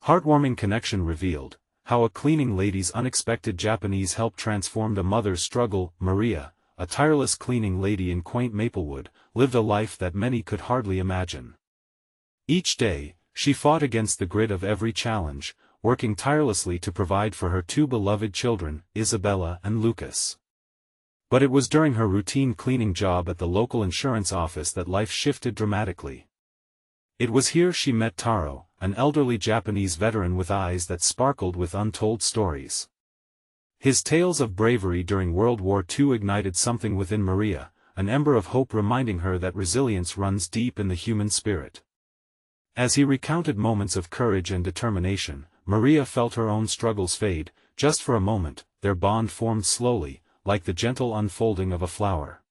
Heartwarming connection revealed, how a cleaning lady's unexpected Japanese help transformed a mother's struggle. Maria, a tireless cleaning lady in quaint Maplewood, lived a life that many could hardly imagine. Each day, she fought against the grit of every challenge, working tirelessly to provide for her two beloved children, Isabella and Lucas. But it was during her routine cleaning job at the local insurance office that life shifted dramatically. It was here she met Taro, an elderly Japanese veteran with eyes that sparkled with untold stories. His tales of bravery during World War II ignited something within Maria, an ember of hope reminding her that resilience runs deep in the human spirit. As he recounted moments of courage and determination, Maria felt her own struggles fade. Just for a moment, their bond formed slowly, like the gentle unfolding of a flower.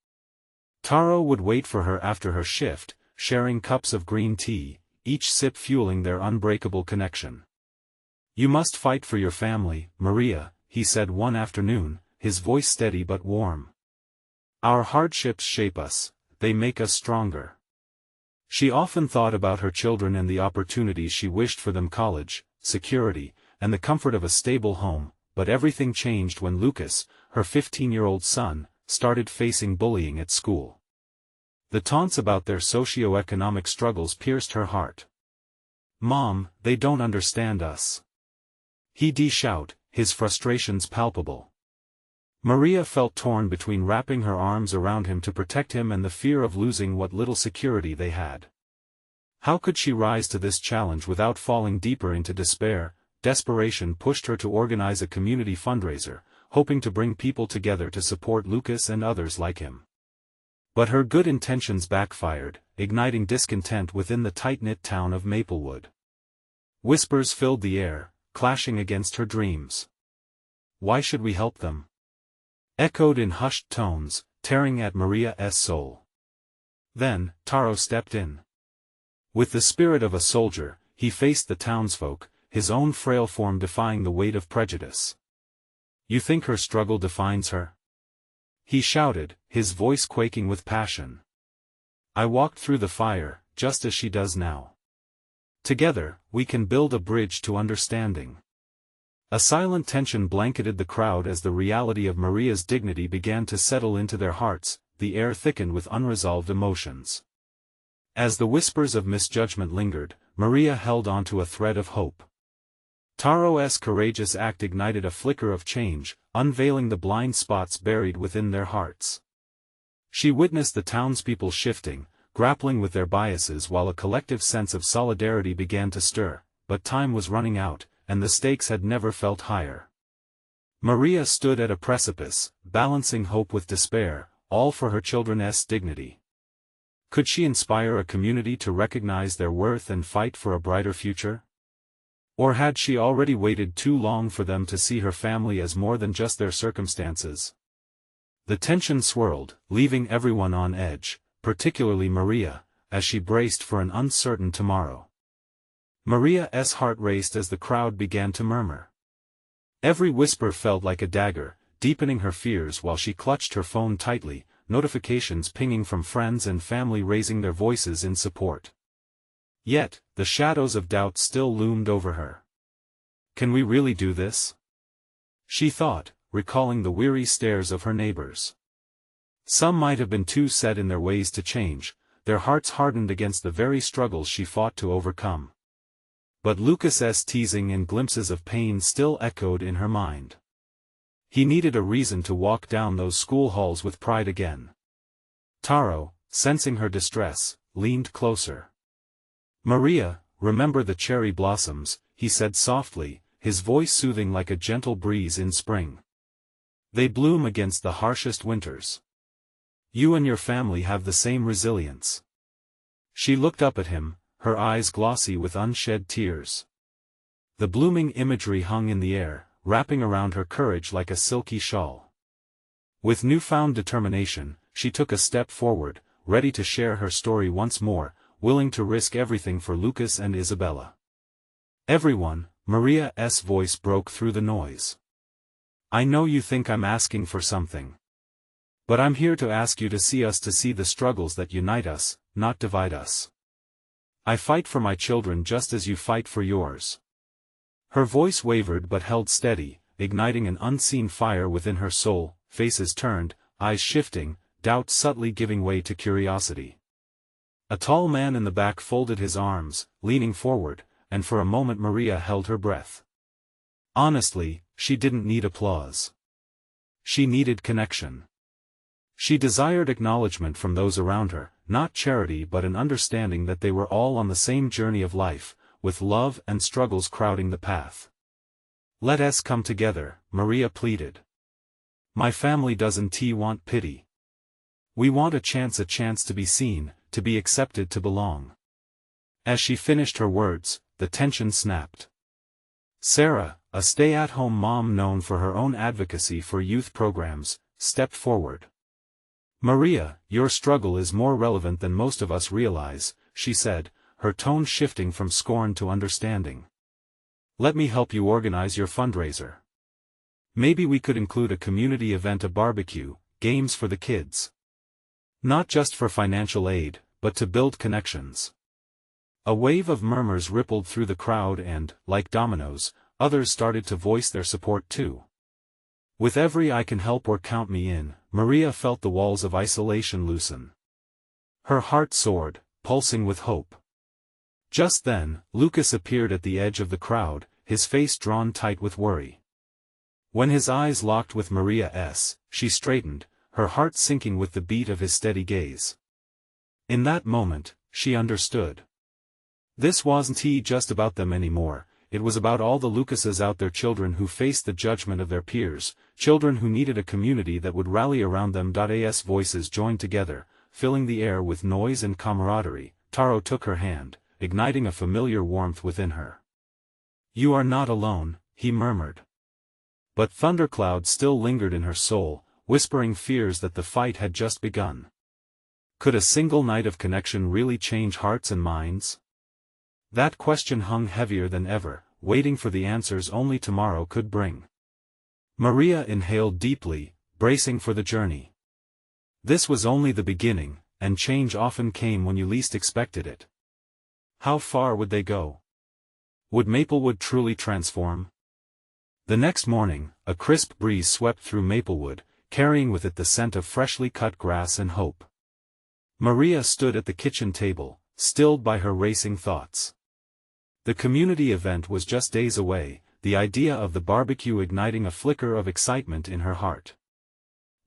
Taro would wait for her after her shift, sharing cups of green tea, each sip fueling their unbreakable connection. "You must fight for your family, Maria," he said one afternoon, his voice steady but warm. "Our hardships shape us, they make us stronger." She often thought about her children and the opportunities she wished for them: college, security, and the comfort of a stable home, but everything changed when Lucas, her 15-year-old son, started facing bullying at school. The taunts about their socio-economic struggles pierced her heart. "Mom, they don't understand us," he'd shout, his frustrations palpable. Maria felt torn between wrapping her arms around him to protect him and the fear of losing what little security they had. How could she rise to this challenge without falling deeper into despair? Desperation pushed her to organize a community fundraiser, hoping to bring people together to support Lucas and others like him. But her good intentions backfired, igniting discontent within the tight-knit town of Maplewood. Whispers filled the air, clashing against her dreams. "Why should we help them?" echoed in hushed tones, tearing at Maria's soul. Then, Taro stepped in. With the spirit of a soldier, he faced the townsfolk, his own frail form defying the weight of prejudice. "You think her struggle defines her?" he shouted, his voice quaking with passion. "I walked through the fire, just as she does now. Together, we can build a bridge to understanding." A silent tension blanketed the crowd as the reality of Maria's dignity began to settle into their hearts. The air thickened with unresolved emotions. As the whispers of misjudgment lingered, Maria held onto a thread of hope. Taro's courageous act ignited a flicker of change, unveiling the blind spots buried within their hearts. She witnessed the townspeople shifting, grappling with their biases while a collective sense of solidarity began to stir, but time was running out, and the stakes had never felt higher. Maria stood at a precipice, balancing hope with despair, all for her children's dignity. Could she inspire a community to recognize their worth and fight for a brighter future? Or had she already waited too long for them to see her family as more than just their circumstances? The tension swirled, leaving everyone on edge, particularly Maria, as she braced for an uncertain tomorrow. Maria's heart raced as the crowd began to murmur. Every whisper felt like a dagger, deepening her fears while she clutched her phone tightly, notifications pinging from friends and family raising their voices in support. Yet, the shadows of doubt still loomed over her. "Can we really do this?" she thought, recalling the weary stares of her neighbors. Some might have been too set in their ways to change, their hearts hardened against the very struggles she fought to overcome. But Lucas's teasing and glimpses of pain still echoed in her mind. He needed a reason to walk down those school halls with pride again. Taro, sensing her distress, leaned closer. "Maria, remember the cherry blossoms," he said softly, his voice soothing like a gentle breeze in spring. "They bloom against the harshest winters. You and your family have the same resilience." She looked up at him, her eyes glossy with unshed tears. The blooming imagery hung in the air, wrapping around her courage like a silky shawl. With newfound determination, she took a step forward, ready to share her story once more, willing to risk everything for Lucas and Isabella. "Everyone," Maria's voice broke through the noise. "I know you think I'm asking for something. But I'm here to ask you to see the struggles that unite us, not divide us. I fight for my children just as you fight for yours. Her voice wavered but held steady, igniting an unseen fire within her soul. Faces turned, eyes shifting, doubt subtly giving way to curiosity. A tall man in the back folded his arms, leaning forward, and for a moment Maria held her breath. Honestly, she didn't need applause. She needed connection. She desired acknowledgement from those around her, not charity but an understanding that they were all on the same journey of life, with love and struggles crowding the path. "Let us come together," Maria pleaded. "My family doesn't want pity. We want a chance to be seen, to be accepted, to belong." As she finished her words, the tension snapped. Sarah, a stay-at-home mom known for her own advocacy for youth programs, stepped forward. "Maria, your struggle is more relevant than most of us realize," she said, her tone shifting from scorn to understanding. "Let me help you organize your fundraiser. Maybe we could include a community event, a barbecue, games for the kids. Not just for financial aid, but to build connections." A wave of murmurs rippled through the crowd and, like dominoes, others started to voice their support too. With every "I can help" or "count me in," Maria felt the walls of isolation loosen. Her heart soared, pulsing with hope. Just then, Lucas appeared at the edge of the crowd, his face drawn tight with worry. When his eyes locked with Maria's, she straightened, her heart sinking with the beat of his steady gaze. In that moment, she understood. This wasn't just about them anymore, it was about all the Lucases out there, children who faced the judgment of their peers, children who needed a community that would rally around them. As voices joined together, filling the air with noise and camaraderie, Taro took her hand, igniting a familiar warmth within her. "You are not alone," he murmured. But thunderclouds still lingered in her soul, whispering fears that the fight had just begun. Could a single night of connection really change hearts and minds? That question hung heavier than ever, waiting for the answers only tomorrow could bring. Maria inhaled deeply, bracing for the journey. This was only the beginning, and change often came when you least expected it. How far would they go? Would Maplewood truly transform? The next morning, a crisp breeze swept through Maplewood, carrying with it the scent of freshly cut grass and hope. Maria stood at the kitchen table, stilled by her racing thoughts. The community event was just days away, the idea of the barbecue igniting a flicker of excitement in her heart.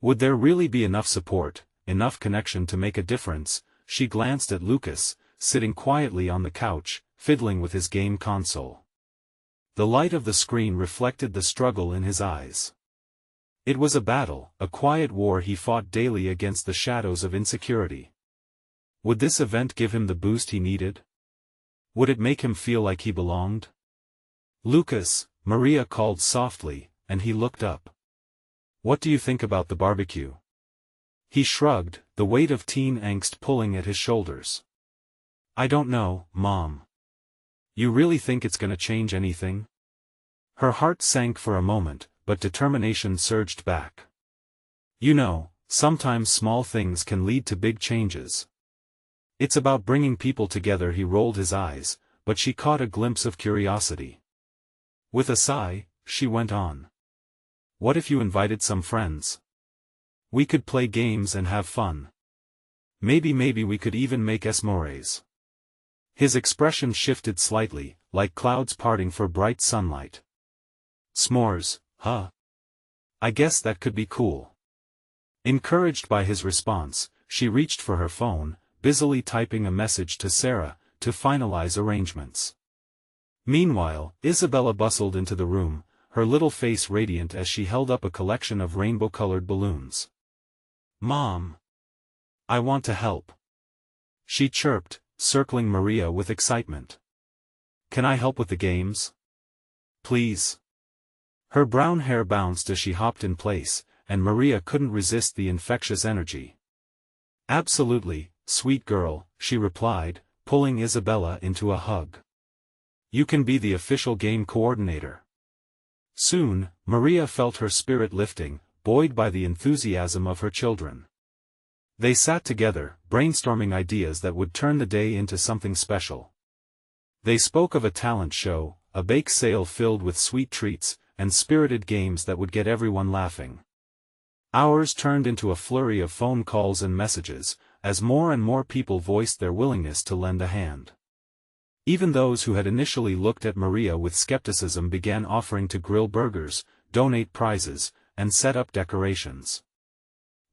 Would there really be enough support, enough connection to make a difference? She glanced at Lucas, sitting quietly on the couch, fiddling with his game console. The light of the screen reflected the struggle in his eyes. It was a battle, a quiet war he fought daily against the shadows of insecurity. Would this event give him the boost he needed? Would it make him feel like he belonged? "Lucas," Maria called softly, and he looked up. "What do you think about the barbecue?" He shrugged, the weight of teen angst pulling at his shoulders. "I don't know, Mom. You really think it's gonna change anything?" Her heart sank for a moment, but determination surged back. "You know, sometimes small things can lead to big changes. It's about bringing people together." He rolled his eyes, but she caught a glimpse of curiosity. With a sigh, she went on. "What if you invited some friends? We could play games and have fun. Maybe we could even make s'mores." His expression shifted slightly, like clouds parting for bright sunlight. "S'mores, huh? I guess that could be cool." Encouraged by his response, she reached for her phone, busily typing a message to Sarah, to finalize arrangements. Meanwhile, Isabella bustled into the room, her little face radiant as she held up a collection of rainbow-colored balloons. "Mom! I want to help," she chirped, circling Maria with excitement. "Can I help with the games? Please?" Her brown hair bounced as she hopped in place, and Maria couldn't resist the infectious energy. "Absolutely, sweet girl," she replied, pulling Isabella into a hug. "You can be the official game coordinator." Soon, Maria felt her spirit lifting, buoyed by the enthusiasm of her children. They sat together, brainstorming ideas that would turn the day into something special. They spoke of a talent show, a bake sale filled with sweet treats, and spirited games that would get everyone laughing. Hours turned into a flurry of phone calls and messages, as more and more people voiced their willingness to lend a hand. Even those who had initially looked at Maria with skepticism began offering to grill burgers, donate prizes, and set up decorations.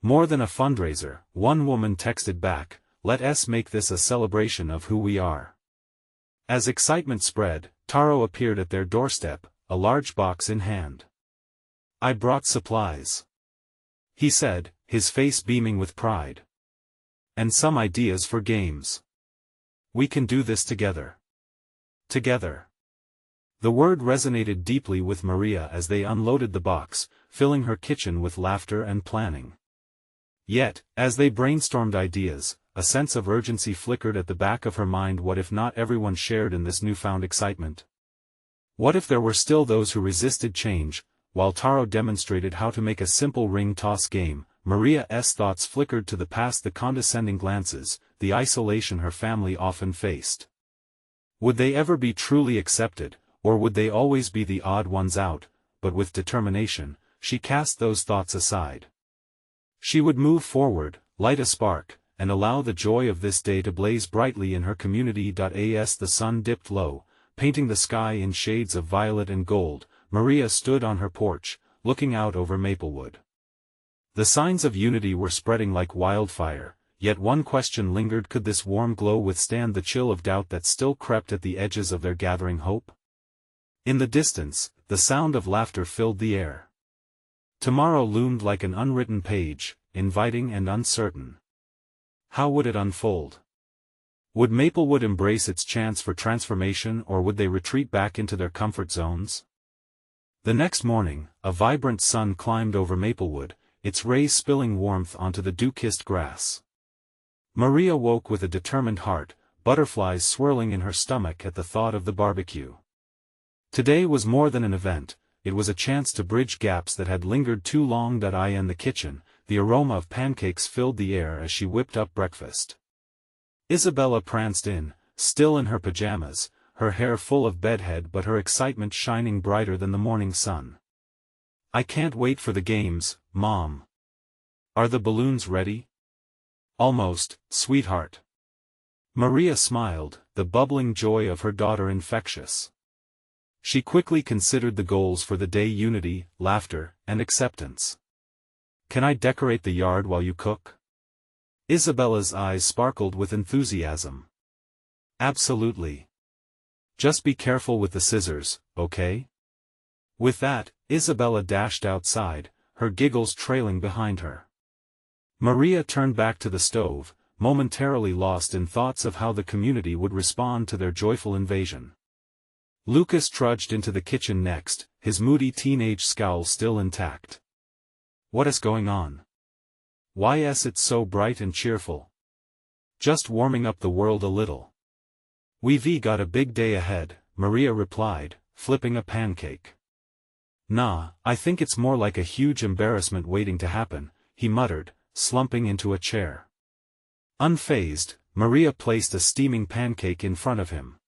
More than a fundraiser, one woman texted back, "Let us make this a celebration of who we are." As excitement spread, Taro appeared at their doorstep, a large box in hand. "I brought supplies," he said, his face beaming with pride. "And some ideas for games. We can do this together." Together. The word resonated deeply with Maria as they unloaded the box, filling her kitchen with laughter and planning. Yet, as they brainstormed ideas, a sense of urgency flickered at the back of her mind. What if not everyone shared in this newfound excitement? What if there were still those who resisted change? While Taro demonstrated how to make a simple ring toss game, Maria's thoughts flickered to the past, the condescending glances, the isolation her family often faced. Would they ever be truly accepted, or would they always be the odd ones out? But with determination, she cast those thoughts aside. She would move forward, light a spark, and allow the joy of this day to blaze brightly in her community. As the sun dipped low, painting the sky in shades of violet and gold, Maria stood on her porch, looking out over Maplewood. The signs of unity were spreading like wildfire, yet one question lingered: could this warm glow withstand the chill of doubt that still crept at the edges of their gathering hope? In the distance, the sound of laughter filled the air. Tomorrow loomed like an unwritten page, inviting and uncertain. How would it unfold? Would Maplewood embrace its chance for transformation, or would they retreat back into their comfort zones? The next morning, a vibrant sun climbed over Maplewood, its rays spilling warmth onto the dew-kissed grass. Maria woke with a determined heart, butterflies swirling in her stomach at the thought of the barbecue. Today was more than an event. It was a chance to bridge gaps that had lingered too long. In the kitchen, the aroma of pancakes filled the air as she whipped up breakfast. Isabella pranced in, still in her pajamas, her hair full of bedhead but her excitement shining brighter than the morning sun. "I can't wait for the games, Mom. Are the balloons ready?" "Almost, sweetheart." Maria smiled, the bubbling joy of her daughter infectious. She quickly considered the goals for the day: unity, laughter, and acceptance. "Can I decorate the yard while you cook?" Isabella's eyes sparkled with enthusiasm. "Absolutely. Just be careful with the scissors, okay?" With that, Isabella dashed outside, her giggles trailing behind her. Maria turned back to the stove, momentarily lost in thoughts of how the community would respond to their joyful invasion. Lucas trudged into the kitchen next, his moody teenage scowl still intact. "What is going on? Why is it so bright and cheerful?" "Just warming up the world a little. We've got a big day ahead," Maria replied, flipping a pancake. "Nah, I think it's more like a huge embarrassment waiting to happen," he muttered, slumping into a chair. Unfazed, Maria placed a steaming pancake in front of him.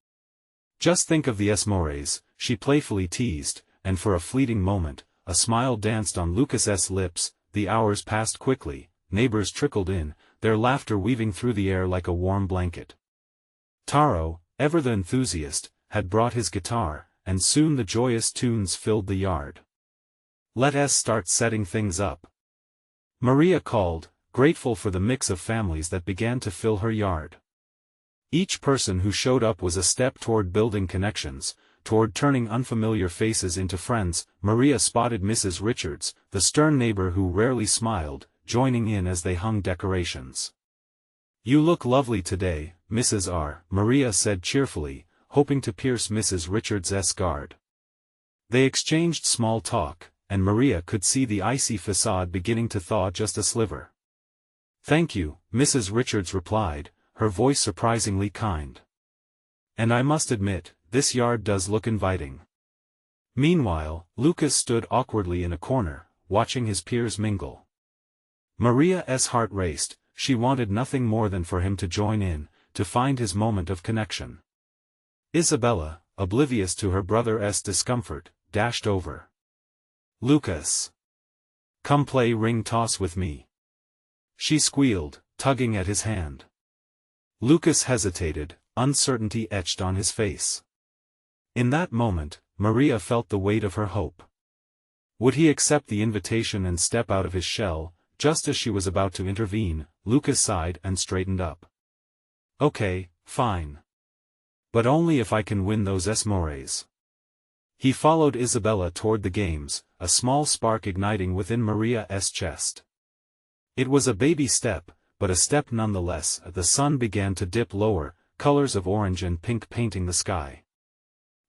"Just think of the s'mores," she playfully teased, and for a fleeting moment, a smile danced on Lucas's lips. The hours passed quickly, neighbors trickled in, their laughter weaving through the air like a warm blanket. Taro, ever the enthusiast, had brought his guitar, and soon the joyous tunes filled the yard. "Let us start setting things up," Maria called, grateful for the mix of families that began to fill her yard. Each person who showed up was a step toward building connections, toward turning unfamiliar faces into friends. Maria spotted Mrs. Richards, the stern neighbor who rarely smiled, joining in as they hung decorations. "You look lovely today, Mrs. R," Maria said cheerfully, hoping to pierce Mrs. Richards's guard. They exchanged small talk, and Maria could see the icy facade beginning to thaw just a sliver. "Thank you," Mrs. Richards replied, her voice surprisingly kind. "And I must admit, this yard does look inviting." Meanwhile, Lucas stood awkwardly in a corner, watching his peers mingle. Maria's heart raced. She wanted nothing more than for him to join in, to find his moment of connection. Isabella, oblivious to her brother's discomfort, dashed over. "Lucas! Come play ring toss with me," she squealed, tugging at his hand. Lucas hesitated, uncertainty etched on his face. In that moment, Maria felt the weight of her hope. Would he accept the invitation and step out of his shell? Just as she was about to intervene, Lucas sighed and straightened up. "Okay, fine. But only if I can win those esmores." He followed Isabella toward the games, a small spark igniting within Maria's chest. It was a baby step, but a step nonetheless. The sun began to dip lower, colors of orange and pink painting the sky.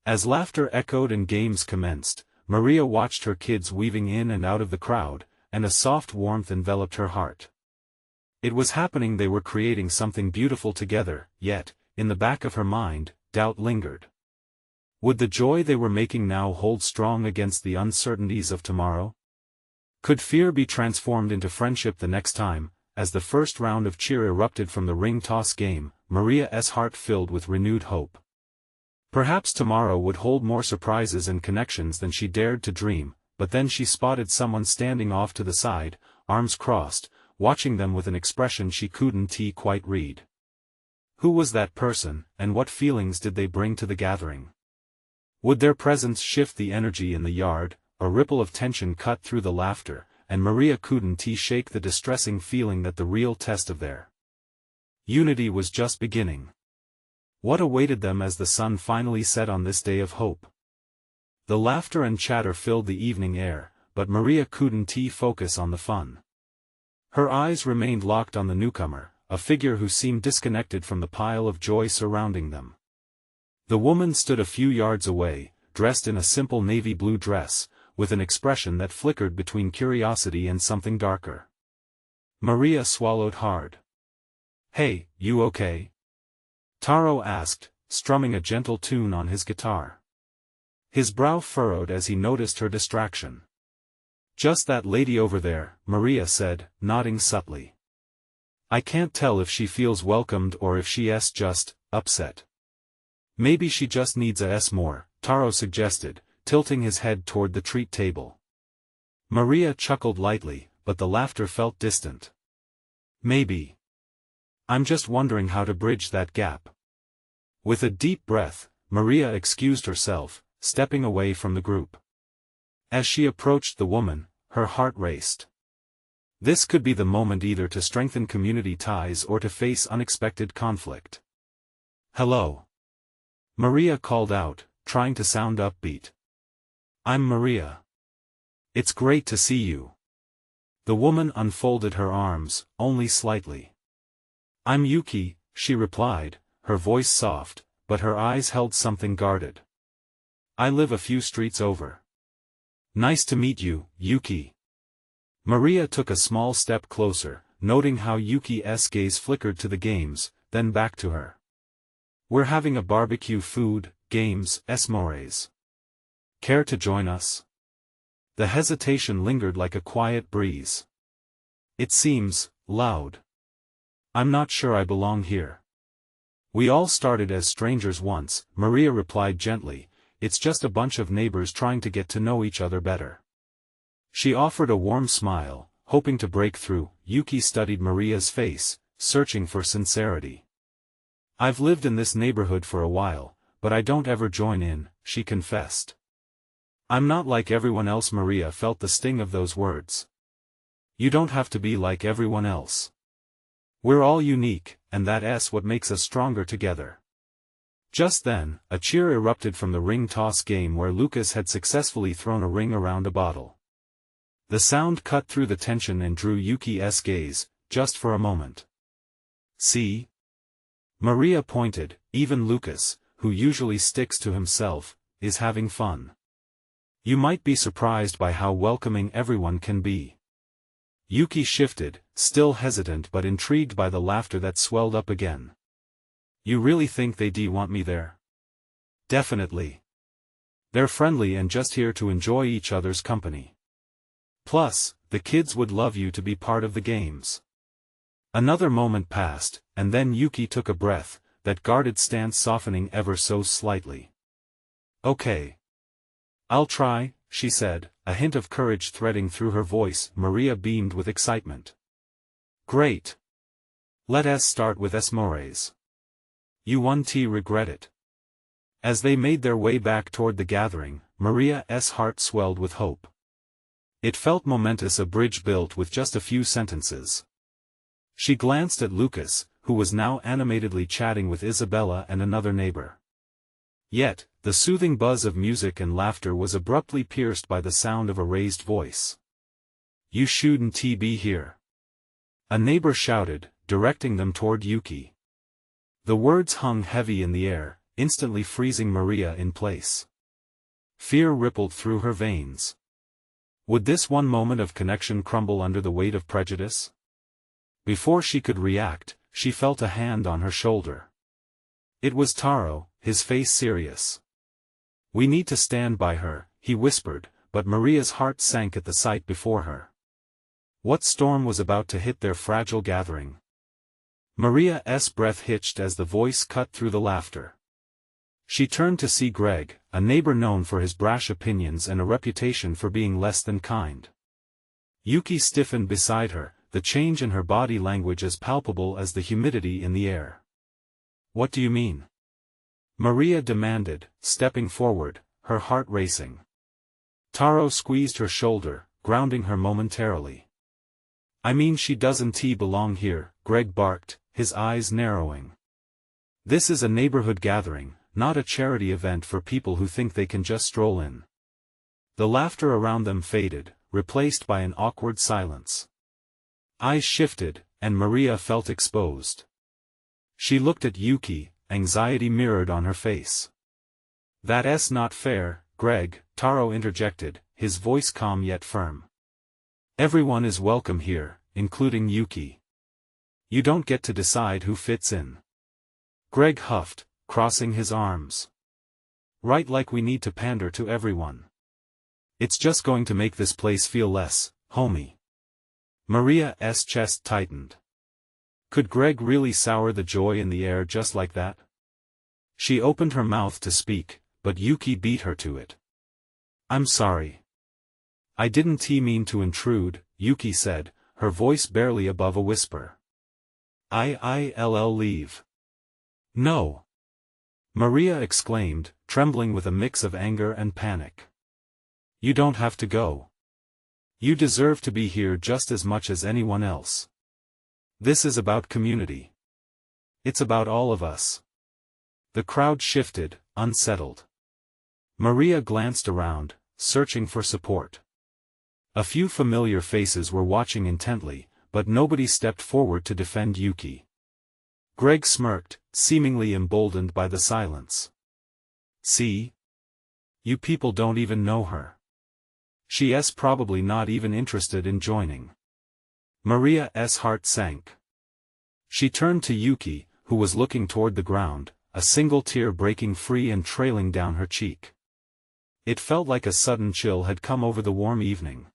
As laughter echoed and games commenced, Maria watched her kids weaving in and out of the crowd, and a soft warmth enveloped her heart. It was happening, they were creating something beautiful together, yet, in the back of her mind, doubt lingered. Would the joy they were making now hold strong against the uncertainties of tomorrow? Could fear be transformed into friendship the next time? As the first round of cheer erupted from the ring toss game, Maria's heart filled with renewed hope. Perhaps tomorrow would hold more surprises and connections than she dared to dream, but then she spotted someone standing off to the side, arms crossed, watching them with an expression she couldn't quite read. Who was that person, and what feelings did they bring to the gathering? Would their presence shift the energy in the yard? A ripple of tension cut through the laughter, and Maria couldn't shake the distressing feeling that the real test of their unity was just beginning. What awaited them as the sun finally set on this day of hope? The laughter and chatter filled the evening air, but Maria couldn't focus on the fun. Her eyes remained locked on the newcomer, a figure who seemed disconnected from the pile of joy surrounding them. The woman stood a few yards away, dressed in a simple navy blue dress, with an expression that flickered between curiosity and something darker. Maria swallowed hard. "Hey, you okay?" Taro asked, strumming a gentle tune on his guitar. His brow furrowed as he noticed her distraction. "Just that lady over there," Maria said, nodding subtly. "I can't tell if she feels welcomed or if she's just upset." "Maybe she just needs a more," Taro suggested, tilting his head toward the treat table. Maria chuckled lightly, but the laughter felt distant. "Maybe. I'm just wondering how to bridge that gap." With a deep breath, Maria excused herself, stepping away from the group. As she approached the woman, her heart raced. This could be the moment either to strengthen community ties or to face unexpected conflict. "Hello," Maria called out, trying to sound upbeat. "I'm Maria. It's great to see you." The woman unfolded her arms, only slightly. "I'm Yuki," she replied, her voice soft, but her eyes held something guarded. "I live a few streets over." "Nice to meet you, Yuki." Maria took a small step closer, noting how Yuki's gaze flickered to the games, then back to her. "We're having a barbecue, food, games, esmores. Care to join us?" The hesitation lingered like a quiet breeze. "It seems loud. I'm not sure I belong here." "We all started as strangers once," Maria replied gently. "It's just a bunch of neighbors trying to get to know each other better." She offered a warm smile, hoping to break through. Yuki studied Maria's face, searching for sincerity. "I've lived in this neighborhood for a while, but I don't ever join in," she confessed. "I'm not like everyone else." Maria felt the sting of those words. "You don't have to be like everyone else. We're all unique, and that's what makes us stronger together." Just then, a cheer erupted from the ring toss game where Lucas had successfully thrown a ring around a bottle. The sound cut through the tension and drew Yuki's gaze, just for a moment. "See?" Maria pointed. "Even Lucas, who usually sticks to himself, is having fun. You might be surprised by how welcoming everyone can be." Yuki shifted, still hesitant but intrigued by the laughter that swelled up again. "You really think they want me there?" "Definitely. They're friendly and just here to enjoy each other's company. Plus, the kids would love you to be part of the games." Another moment passed, and then Yuki took a breath, that guarded stance softening ever so slightly. Okay. I'll try, she said, a hint of courage threading through her voice. Maria beamed with excitement. Great. Let us start with Esmores. You won't regret it. As they made their way back toward the gathering, Maria's heart swelled with hope. It felt momentous, a bridge built with just a few sentences. She glanced at Lucas, who was now animatedly chatting with Isabella and another neighbor. Yet, the soothing buzz of music and laughter was abruptly pierced by the sound of a raised voice. You shouldn't be here. A neighbor shouted, directing them toward Yuki. The words hung heavy in the air, instantly freezing Maria in place. Fear rippled through her veins. Would this one moment of connection crumble under the weight of prejudice? Before she could react, she felt a hand on her shoulder. It was Taro, his face serious. We need to stand by her, he whispered, but Maria's heart sank at the sight before her. What storm was about to hit their fragile gathering? Maria's breath hitched as the voice cut through the laughter. She turned to see Greg, a neighbor known for his brash opinions and a reputation for being less than kind. Yuki stiffened beside her, the change in her body language as palpable as the humidity in the air. What do you mean? Maria demanded, stepping forward, her heart racing. Taro squeezed her shoulder, grounding her momentarily. I mean she doesn't belong here, Greg barked, his eyes narrowing. This is a neighborhood gathering, not a charity event for people who think they can just stroll in. The laughter around them faded, replaced by an awkward silence. Eyes shifted, and Maria felt exposed. She looked at Yuki, anxiety mirrored on her face. That's not fair, Greg, Taro interjected, his voice calm yet firm. Everyone is welcome here, including Yuki. You don't get to decide who fits in. Greg huffed, crossing his arms. Right, like we need to pander to everyone. It's just going to make this place feel less homey. Maria's chest tightened. Could Greg really sour the joy in the air just like that? She opened her mouth to speak, but Yuki beat her to it. I'm sorry. I didn't mean to intrude, Yuki said, her voice barely above a whisper. I'll leave. No. Maria exclaimed, trembling with a mix of anger and panic. You don't have to go. You deserve to be here just as much as anyone else. This is about community. It's about all of us. The crowd shifted, unsettled. Maria glanced around, searching for support. A few familiar faces were watching intently, but nobody stepped forward to defend Yuki. Greg smirked, seemingly emboldened by the silence. See? You people don't even know her. She's probably not even interested in joining. Maria's heart sank. She turned to Yuki, who was looking toward the ground, a single tear breaking free and trailing down her cheek. It felt like a sudden chill had come over the warm evening.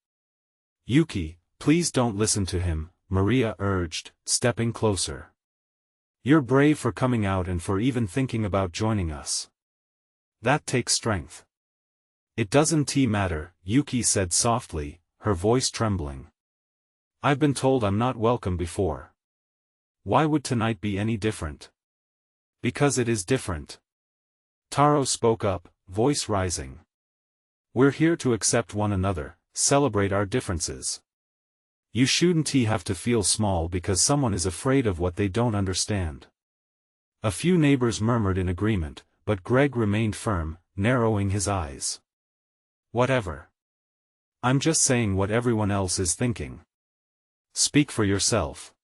Yuki, please don't listen to him, Maria urged, stepping closer. You're brave for coming out and for even thinking about joining us. That takes strength. It doesn't matter, Yuki said softly, her voice trembling. I've been told I'm not welcome before. Why would tonight be any different? Because it is different. Taro spoke up, voice rising. We're here to accept one another, celebrate our differences. You shouldn't have to feel small because someone is afraid of what they don't understand. A few neighbors murmured in agreement, but Greg remained firm, narrowing his eyes. Whatever. I'm just saying what everyone else is thinking. Speak for yourself.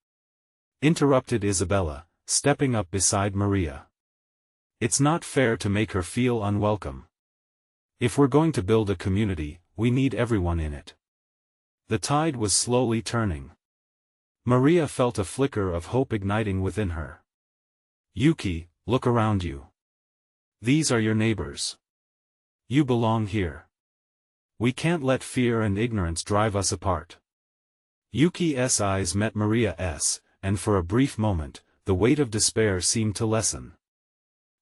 Interrupted Isabella, stepping up beside Maria. It's not fair to make her feel unwelcome. If we're going to build a community, we need everyone in it. The tide was slowly turning. Maria felt a flicker of hope igniting within her. Yuki, look around you. These are your neighbors. You belong here. We can't let fear and ignorance drive us apart. Yuki's eyes met Maria's, and for a brief moment, the weight of despair seemed to lessen.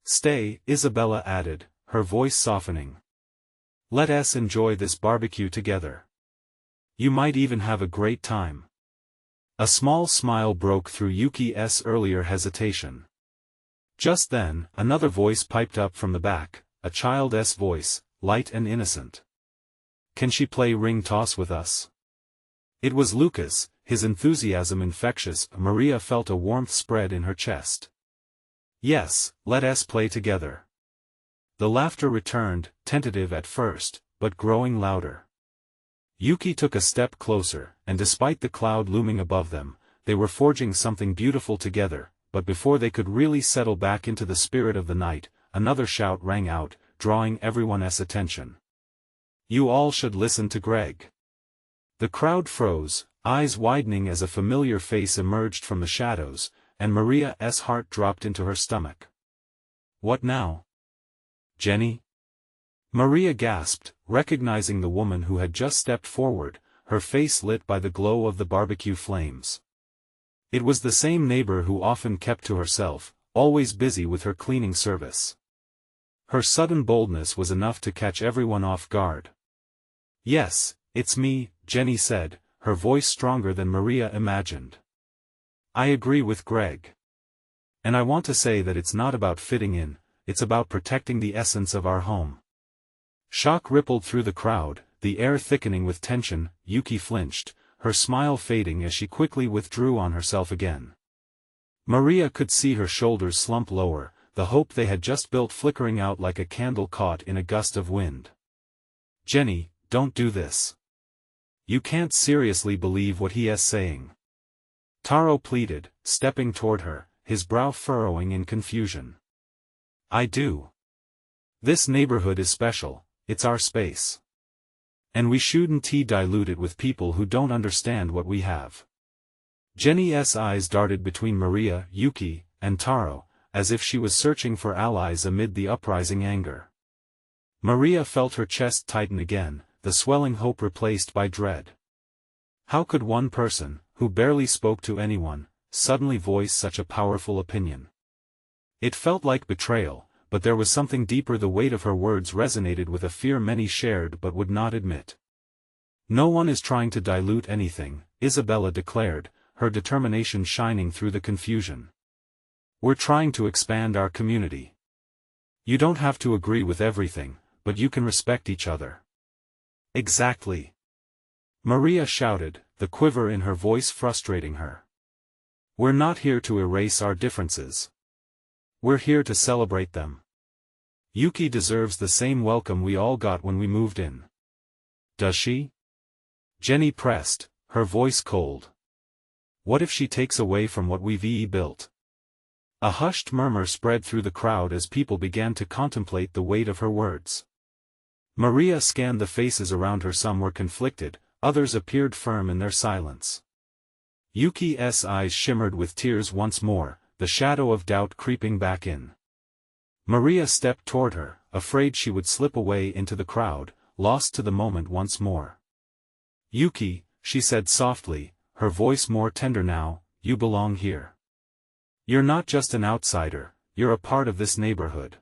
Stay, Isabella added, her voice softening. Let us enjoy this barbecue together. You might even have a great time. A small smile broke through Yuki's earlier hesitation. Just then, another voice piped up from the back, a child's voice, light and innocent. Can she play ring toss with us? It was Lucas, his enthusiasm infectious. Maria felt a warmth spread in her chest. Yes, let us play together. The laughter returned, tentative at first, but growing louder. Yuki took a step closer, and despite the cloud looming above them, they were forging something beautiful together, but before they could really settle back into the spirit of the night, another shout rang out, drawing everyone's attention. You all should listen to Greg. The crowd froze, eyes widening as a familiar face emerged from the shadows, and Maria's heart dropped into her stomach. What now? Jenny? Maria gasped, recognizing the woman who had just stepped forward, her face lit by the glow of the barbecue flames. It was the same neighbor who often kept to herself, always busy with her cleaning service. Her sudden boldness was enough to catch everyone off guard. Yes, it's me, Jenny said, her voice stronger than Maria imagined. I agree with Greg. And I want to say that it's not about fitting in, it's about protecting the essence of our home. Shock rippled through the crowd, the air thickening with tension. Yuki flinched, her smile fading as she quickly withdrew on herself again. Maria could see her shoulders slump lower, the hope they had just built flickering out like a candle caught in a gust of wind. Jenny, don't do this. You can't seriously believe what he is saying. Taro pleaded, stepping toward her, his brow furrowing in confusion. I do. This neighborhood is special. It's our space. And we shouldn't dilute it with people who don't understand what we have. Jenny's eyes darted between Maria, Yuki, and Taro, as if she was searching for allies amid the uprising anger. Maria felt her chest tighten again, the swelling hope replaced by dread. How could one person, who barely spoke to anyone, suddenly voice such a powerful opinion? It felt like betrayal. But there was something deeper. The weight of her words resonated with a fear many shared but would not admit. No one is trying to dilute anything, Isabella declared, her determination shining through the confusion. We're trying to expand our community. You don't have to agree with everything, but you can respect each other. Exactly. Maria shouted, the quiver in her voice frustrating her. We're not here to erase our differences. We're here to celebrate them. Yuki deserves the same welcome we all got when we moved in. Does she? Jenny pressed, her voice cold. What if she takes away from what we've built? A hushed murmur spread through the crowd as people began to contemplate the weight of her words. Maria scanned the faces around her. Some were conflicted, others appeared firm in their silence. Yuki's eyes shimmered with tears once more, the shadow of doubt creeping back in. Maria stepped toward her, afraid she would slip away into the crowd, lost to the moment once more. Yuki, she said softly, her voice more tender now, you belong here. You're not just an outsider, you're a part of this neighborhood.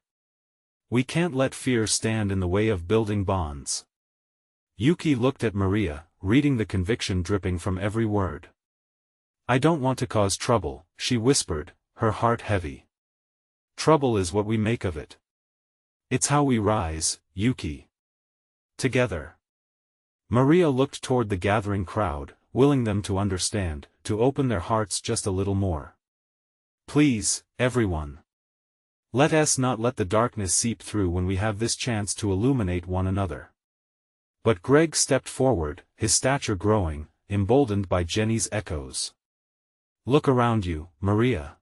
We can't let fear stand in the way of building bonds. Yuki looked at Maria, reading the conviction dripping from every word. I don't want to cause trouble, she whispered, her heart heavy. Trouble is what we make of it. It's how we rise, Yuki. Together. Maria looked toward the gathering crowd, willing them to understand, to open their hearts just a little more. Please, everyone. Let us not let the darkness seep through when we have this chance to illuminate one another. But Greg stepped forward, his stature growing, emboldened by Jenny's echoes. Look around you, Maria.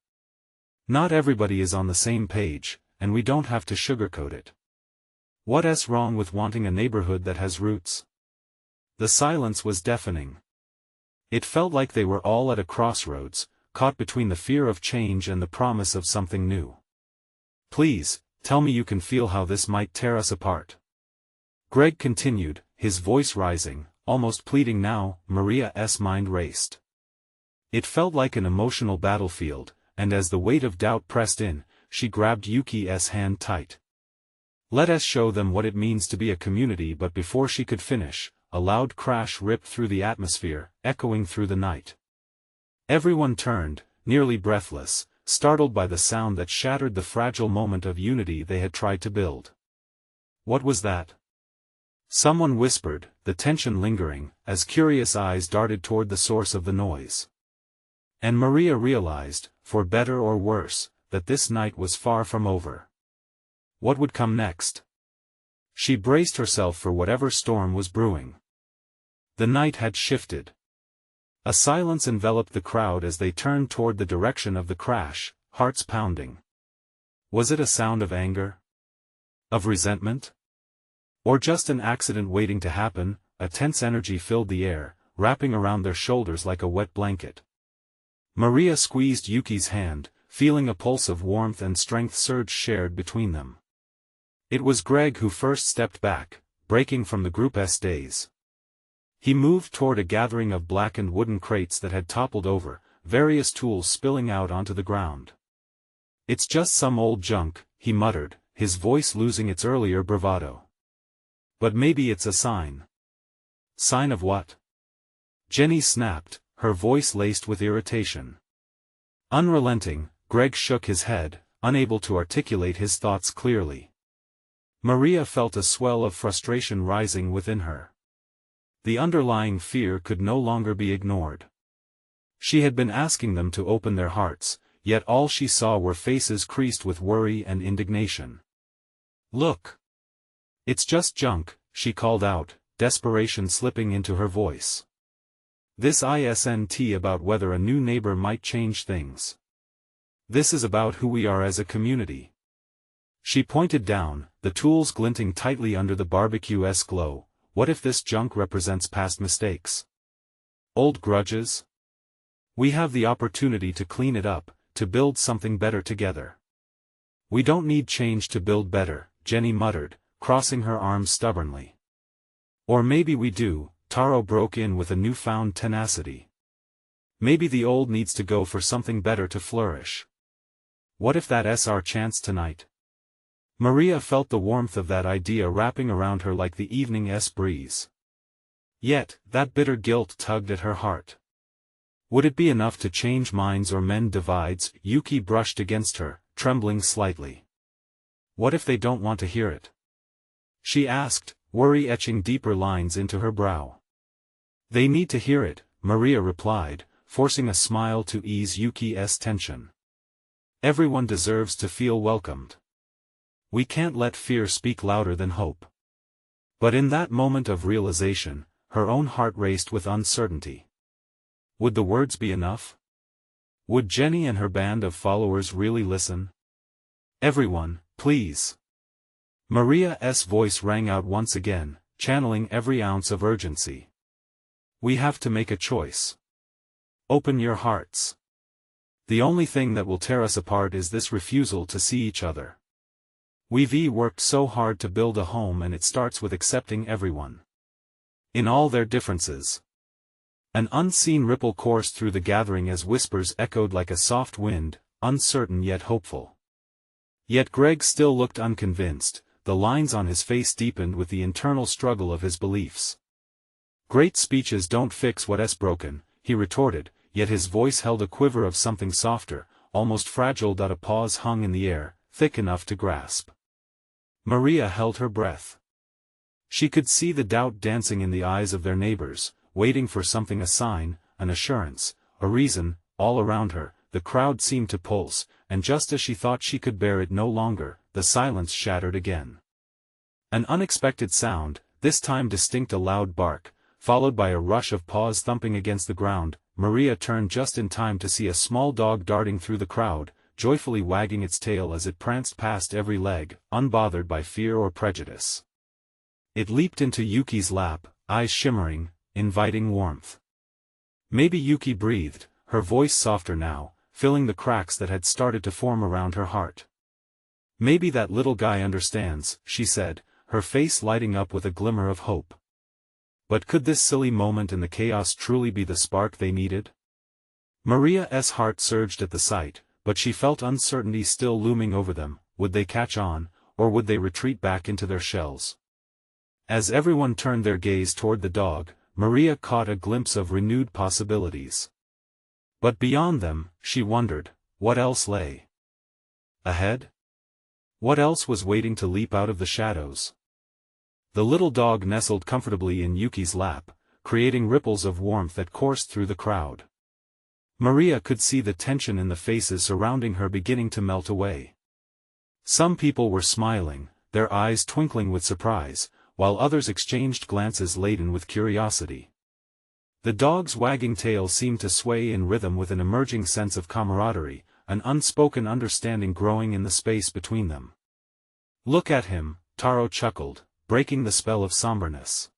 Not everybody is on the same page, and we don't have to sugarcoat it. What's wrong with wanting a neighborhood that has roots? The silence was deafening. It felt like they were all at a crossroads, caught between the fear of change and the promise of something new. Please, tell me you can feel how this might tear us apart. Greg continued, his voice rising, almost pleading now. Maria's mind raced. It felt like an emotional battlefield, and as the weight of doubt pressed in, she grabbed Yuki's hand tight. Let us show them what it means to be a community. But before she could finish, a loud crash ripped through the atmosphere, echoing through the night. Everyone turned, nearly breathless, startled by the sound that shattered the fragile moment of unity they had tried to build. What was that? Someone whispered, the tension lingering, as curious eyes darted toward the source of the noise. And Maria realized, for better or worse, that this night was far from over. What would come next? She braced herself for whatever storm was brewing. The night had shifted. A silence enveloped the crowd as they turned toward the direction of the crash, hearts pounding. Was it a sound of anger? Of resentment? Or just an accident waiting to happen? A tense energy filled the air, wrapping around their shoulders like a wet blanket. Maria squeezed Yuki's hand, feeling a pulse of warmth and strength surge shared between them. It was Greg who first stepped back, breaking from the group's daze. He moved toward a gathering of blackened wooden crates that had toppled over, various tools spilling out onto the ground. "It's just some old junk," he muttered, his voice losing its earlier bravado. "But maybe it's a sign." "Sign of what?" Jenny snapped, her voice laced with irritation. Unrelenting, Greg shook his head, unable to articulate his thoughts clearly. Maria felt a swell of frustration rising within her. The underlying fear could no longer be ignored. She had been asking them to open their hearts, yet all she saw were faces creased with worry and indignation. "Look! It's just junk," she called out, desperation slipping into her voice. "This isn't about whether a new neighbor might change things. This is about who we are as a community." She pointed down, the tools glinting tightly under the barbecue-esque glow. "What if this junk represents past mistakes? Old grudges? We have the opportunity to clean it up, to build something better together." "We don't need change to build better," Jenny muttered, crossing her arms stubbornly. "Or maybe we do," Taro broke in with a newfound tenacity. "Maybe the old needs to go for something better to flourish. What if that's our chance tonight?" Maria felt the warmth of that idea wrapping around her like the evening's breeze. Yet, that bitter guilt tugged at her heart. Would it be enough to change minds or mend divides? Yuki brushed against her, trembling slightly. "What if they don't want to hear it?" she asked, worry etching deeper lines into her brow. "They need to hear it," Maria replied, forcing a smile to ease Yuki's tension. "Everyone deserves to feel welcomed. We can't let fear speak louder than hope." But in that moment of realization, her own heart raced with uncertainty. Would the words be enough? Would Jenny and her band of followers really listen? "Everyone, please." Maria's voice rang out once again, channeling every ounce of urgency. "We have to make a choice. Open your hearts. The only thing that will tear us apart is this refusal to see each other. We've worked so hard to build a home, and it starts with accepting everyone. In all their differences." An unseen ripple coursed through the gathering as whispers echoed like a soft wind, uncertain yet hopeful. Yet Greg still looked unconvinced, the lines on his face deepened with the internal struggle of his beliefs. "Great speeches don't fix what's broken," he retorted, yet his voice held a quiver of something softer, almost fragile. A pause hung in the air, thick enough to grasp. Maria held her breath. She could see the doubt dancing in the eyes of their neighbors, waiting for something, a sign, an assurance, a reason. All around her, the crowd seemed to pulse, and just as she thought she could bear it no longer, the silence shattered again. An unexpected sound, this time distinct, a loud bark, followed by a rush of paws thumping against the ground. Maria turned just in time to see a small dog darting through the crowd, joyfully wagging its tail as it pranced past every leg, unbothered by fear or prejudice. It leaped into Yuki's lap, eyes shimmering, inviting warmth. Maybe Yuki breathed, her voice softer now, filling the cracks that had started to form around her heart. "Maybe that little guy understands," she said, her face lighting up with a glimmer of hope. But could this silly moment in the chaos truly be the spark they needed? Maria's heart surged at the sight, but she felt uncertainty still looming over them. Would they catch on, or would they retreat back into their shells? As everyone turned their gaze toward the dog, Maria caught a glimpse of renewed possibilities. But beyond them, she wondered, what else lay ahead? What else was waiting to leap out of the shadows? The little dog nestled comfortably in Yuki's lap, creating ripples of warmth that coursed through the crowd. Maria could see the tension in the faces surrounding her beginning to melt away. Some people were smiling, their eyes twinkling with surprise, while others exchanged glances laden with curiosity. The dog's wagging tail seemed to sway in rhythm with an emerging sense of camaraderie, an unspoken understanding growing in the space between them. "Look at him," Taro chuckled, breaking the spell of somberness.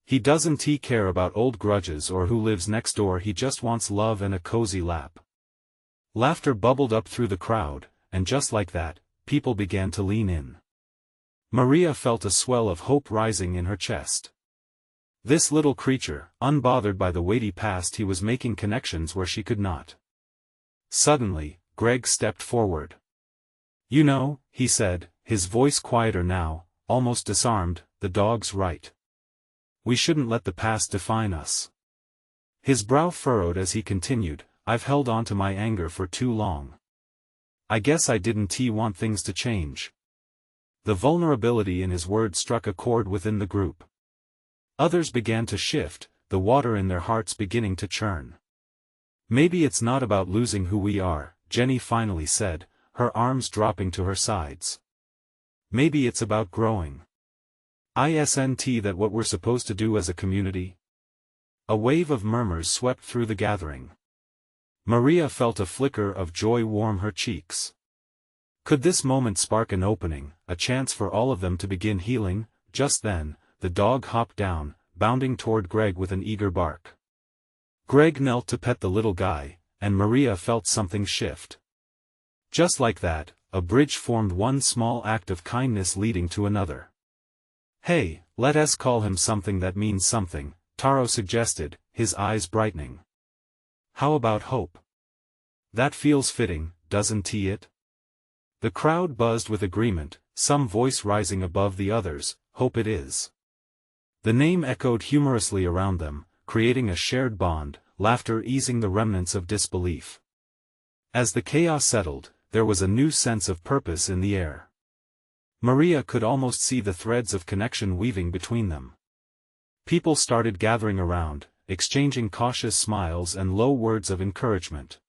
"He doesn't care about old grudges or who lives next door, he just wants love and a cozy lap." Laughter bubbled up through the crowd, and just like that, people began to lean in. Maria felt a swell of hope rising in her chest. This little creature, unbothered by the weighty past, he was making connections where she could not. Suddenly, Greg stepped forward. "You know," he said, his voice quieter now, almost disarmed, "the dog's right. We shouldn't let the past define us." His brow furrowed as he continued, "I've held on to my anger for too long. I guess I didn't want things to change." The vulnerability in his words struck a chord within the group. Others began to shift, the water in their hearts beginning to churn. "Maybe it's not about losing who we are," Jenny finally said, her arms dropping to her sides. "Maybe it's about growing. Isn't that what we're supposed to do as a community?" A wave of murmurs swept through the gathering. Maria felt a flicker of joy warm her cheeks. Could this moment spark an opening, a chance for all of them to begin healing? Just then, the dog hopped down, bounding toward Greg with an eager bark. Greg knelt to pet the little guy, and Maria felt something shift. Just like that, a bridge formed, one small act of kindness leading to another. "Hey, let us call him something that means something," Taro suggested, his eyes brightening. "How about Hope? That feels fitting, doesn't it?" The crowd buzzed with agreement, some voice rising above the others, "Hope it is." The name echoed humorously around them, creating a shared bond, laughter easing the remnants of disbelief. As the chaos settled, there was a new sense of purpose in the air. Maria could almost see the threads of connection weaving between them. People started gathering around, exchanging cautious smiles and low words of encouragement.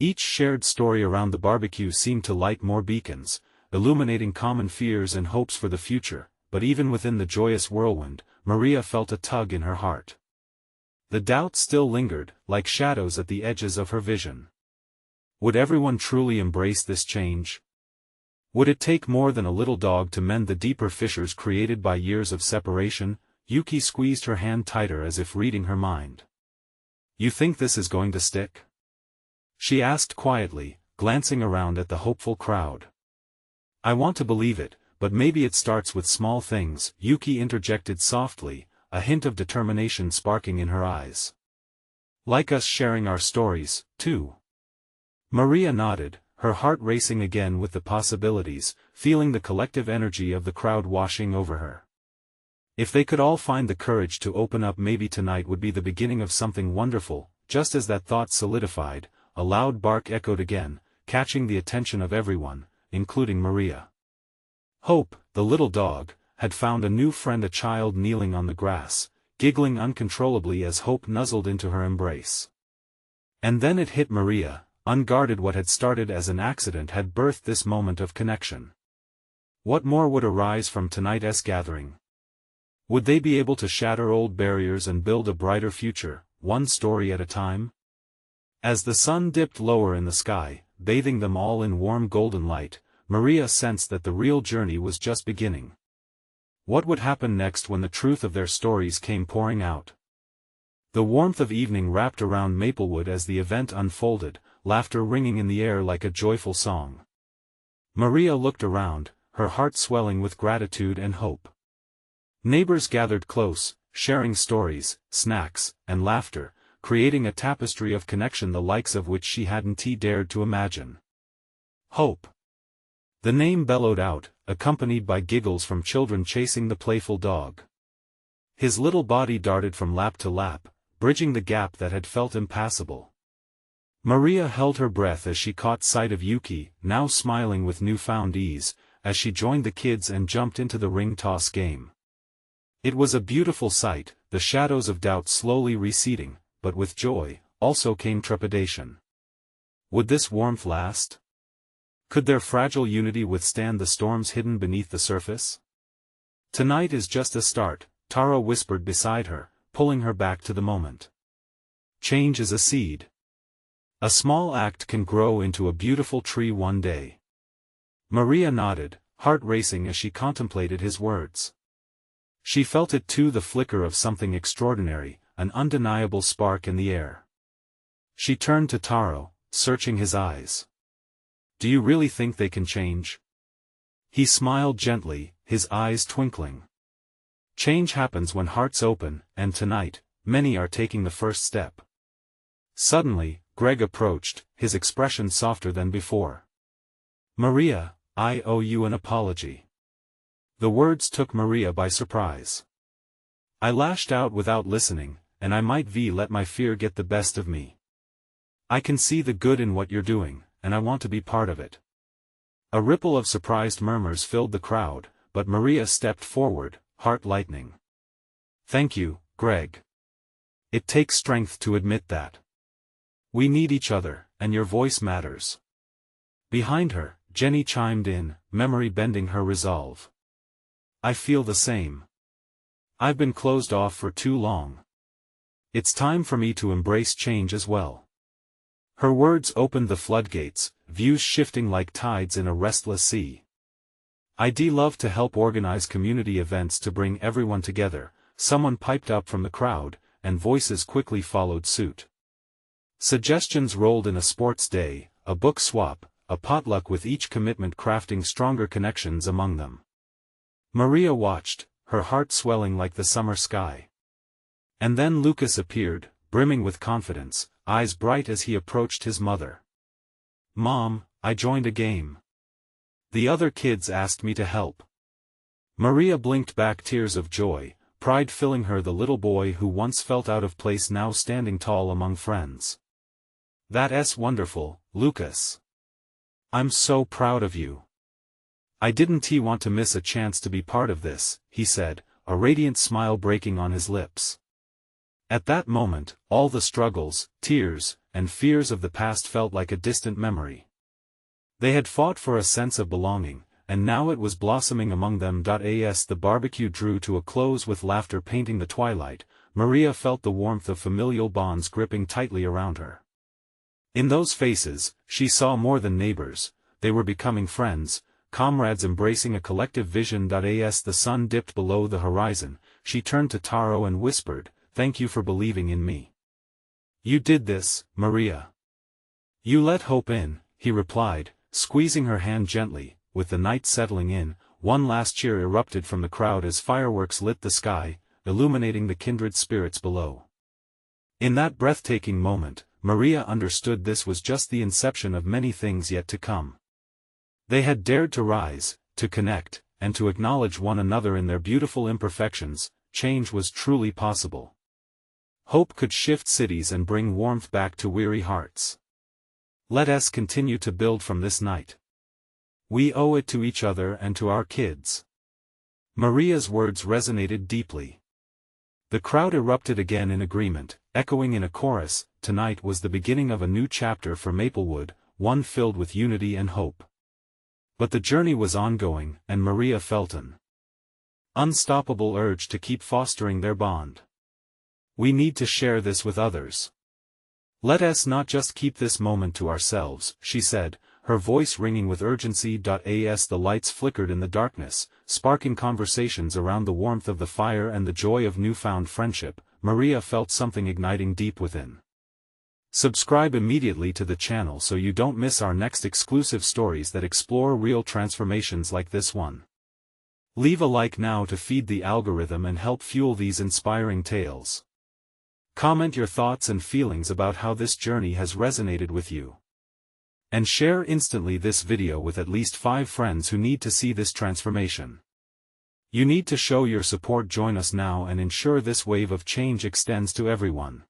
Each shared story around the barbecue seemed to light more beacons, illuminating common fears and hopes for the future, but even within the joyous whirlwind, Maria felt a tug in her heart. The doubt still lingered, like shadows at the edges of her vision. Would everyone truly embrace this change? Would it take more than a little dog to mend the deeper fissures created by years of separation? Yuki squeezed her hand tighter as if reading her mind. "You think this is going to stick?" she asked quietly, glancing around at the hopeful crowd. "I want to believe it, but maybe it starts with small things," Yuki interjected softly, a hint of determination sparking in her eyes. "Like us sharing our stories, too." Maria nodded, her heart racing again with the possibilities, feeling the collective energy of the crowd washing over her. If they could all find the courage to open up, maybe tonight would be the beginning of something wonderful. Just as that thought solidified, a loud bark echoed again, catching the attention of everyone, including Maria. Hope, the little dog, had found a new friend, a child kneeling on the grass, giggling uncontrollably as Hope nuzzled into her embrace. And then it hit Maria, unguarded, what had started as an accident had birthed this moment of connection. What more would arise from tonight's gathering? Would they be able to shatter old barriers and build a brighter future, one story at a time? As the sun dipped lower in the sky, bathing them all in warm golden light, Maria sensed that the real journey was just beginning. What would happen next when the truth of their stories came pouring out? The warmth of evening wrapped around Maplewood as the event unfolded, laughter ringing in the air like a joyful song. Maria looked around, her heart swelling with gratitude and hope. Neighbors gathered close, sharing stories, snacks, and laughter, creating a tapestry of connection the likes of which she hadn't dared to imagine. Hope. The name bellowed out, accompanied by giggles from children chasing the playful dog. His little body darted from lap to lap, bridging the gap that had felt impassable. Maria held her breath as she caught sight of Yuki, now smiling with newfound ease, as she joined the kids and jumped into the ring toss game. It was a beautiful sight, the shadows of doubt slowly receding, but with joy, also came trepidation. Would this warmth last? Could their fragile unity withstand the storms hidden beneath the surface? Tonight is just a start, Taro whispered beside her, pulling her back to the moment. Change is a seed. A small act can grow into a beautiful tree one day. Maria nodded, heart racing as she contemplated his words. She felt it too, the flicker of something extraordinary, an undeniable spark in the air. She turned to Taro, searching his eyes. Do you really think they can change? He smiled gently, his eyes twinkling. Change happens when hearts open, and tonight, many are taking the first step. Suddenly, Greg approached, his expression softer than before. Maria, I owe you an apology. The words took Maria by surprise. I lashed out without listening, and I might let my fear get the best of me. I can see the good in what you're doing, and I want to be part of it. A ripple of surprised murmurs filled the crowd, but Maria stepped forward, heart lightening. Thank you, Greg. It takes strength to admit that. We need each other, and your voice matters. Behind her, Jenny chimed in, memory bending her resolve. I feel the same. I've been closed off for too long. It's time for me to embrace change as well. Her words opened the floodgates, views shifting like tides in a restless sea. I'd love to help organize community events to bring everyone together, someone piped up from the crowd, and voices quickly followed suit. Suggestions rolled in: a sports day, a book swap, a potluck, with each commitment crafting stronger connections among them. Maria watched, her heart swelling like the summer sky. And then Lucas appeared, brimming with confidence, eyes bright as he approached his mother. Mom, I joined a game. The other kids asked me to help. Maria blinked back tears of joy, pride filling her. The little boy who once felt out of place now standing tall among friends. That's wonderful, Lucas. I'm so proud of you. I didn't want to miss a chance to be part of this, he said, a radiant smile breaking on his lips. At that moment, all the struggles, tears, and fears of the past felt like a distant memory. They had fought for a sense of belonging, and now it was blossoming among them. As the barbecue drew to a close with laughter painting the twilight, Maria felt the warmth of familial bonds gripping tightly around her. In those faces, she saw more than neighbors, they were becoming friends, comrades embracing a collective vision. As the sun dipped below the horizon, she turned to Taro and whispered, "Thank you for believing in me." "You did this, Maria. You let hope in," he replied, squeezing her hand gently. With the night settling in, one last cheer erupted from the crowd as fireworks lit the sky, illuminating the kindred spirits below. In that breathtaking moment, Maria understood this was just the inception of many things yet to come. They had dared to rise, to connect, and to acknowledge one another in their beautiful imperfections. Change was truly possible. Hope could shift cities and bring warmth back to weary hearts. Let us continue to build from this night. We owe it to each other and to our kids. Maria's words resonated deeply. The crowd erupted again in agreement, echoing in a chorus, tonight was the beginning of a new chapter for Maplewood, one filled with unity and hope. But the journey was ongoing, and Maria felt an unstoppable urge to keep fostering their bond. We need to share this with others. Let us not just keep this moment to ourselves, she said, her voice ringing with urgency. As the lights flickered in the darkness, sparking conversations around the warmth of the fire and the joy of newfound friendship, Maria felt something igniting deep within. Subscribe immediately to the channel so you don't miss our next exclusive stories that explore real transformations like this one. Leave a like now to feed the algorithm and help fuel these inspiring tales. Comment your thoughts and feelings about how this journey has resonated with you. And share instantly this video with at least 5 friends who need to see this transformation. You need to show your support. Join us now and ensure this wave of change extends to everyone.